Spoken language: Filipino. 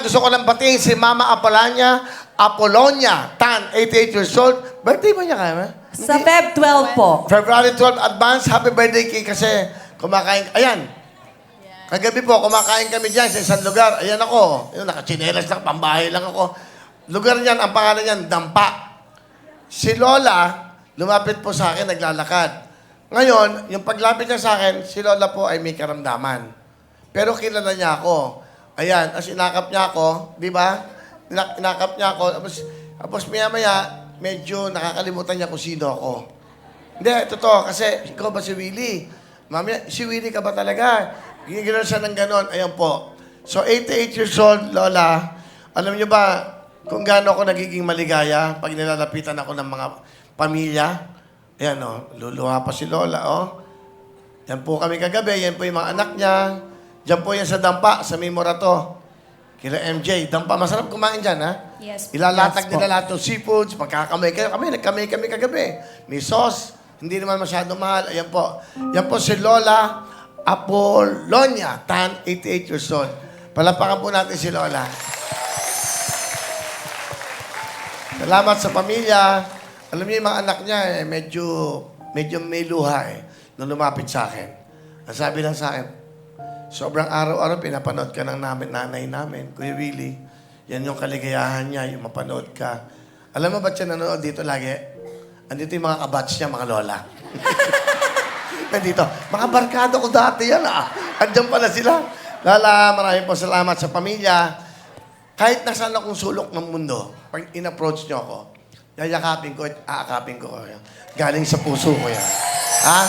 Gusto ko lang batiin si Mama Apolonia Tan, 88 years old. Birthday ba niya kaya? Sa Feb 12 po. February 12, advance. Happy birthday kay kasi kumakain. Ayan. Kagabi po, kumakain kami dyan sa isang lugar. Ayan ako. Yung nakachinelas lang, pambahay lang ako. Lugar niyan, ang pangalan niyan, Dampa. Si Lola, lumapit po sa akin, naglalakad. Ngayon, yung paglapit niya sa akin, si Lola po ay may karamdaman. Pero kilala niya ako. Ayan, as inakap niya ako, di ba? Inakap niya ako, tapos maya-maya, medyo nakakalimutan niya kung sino ako. Hindi, totoo, kasi ikaw ba si Willie? Mami, si Willie ka ba talaga? Ginigilala siya ng ganon. Ayan po. So, 88 years old, Lola, alam niyo ba kung gaano ako nagiging maligaya pag nilalapitan ako ng mga pamilya? Ayan, oh, luluha pa si Lola, oh. Yan po kami kagabi, yan po yung mga anak niya. Diyan po yan sa Dampa, sa Mimorato. Kila MJ. Dampa, masarap kumain dyan, ha? Yes. Ilalatag Yes po. nila lahat ng seafoods, magkakamay kayo. Nagkamay kami kagabi. May sauce, hindi naman masyado mahal. Ayan po. Yan po si Lola Apolonia Tan, 88 years old. Palapakan po natin si Lola. Salamat sa pamilya. Alam niyo yung mga anak niya, medyo may luha nung lumapit sa akin. Ang sabi lang sa akin, sobrang araw-araw pinapanood ka ng nanay namin, Kuya Willie. Yan yung kaligayahan niya, yung mapanood ka. Alam mo ba't siya nanonood dito lagi? Andito yung mga kabats niya, mga lola. Nandito, mga barkado ko dati yan Andiyan pala sila. Lala, maraming po salamat sa pamilya. Kahit nasaan akong sulok ng mundo, pag in-approach niyo ako, yayakapin ko at aakapin ko. Galing sa puso ko yan. Ha?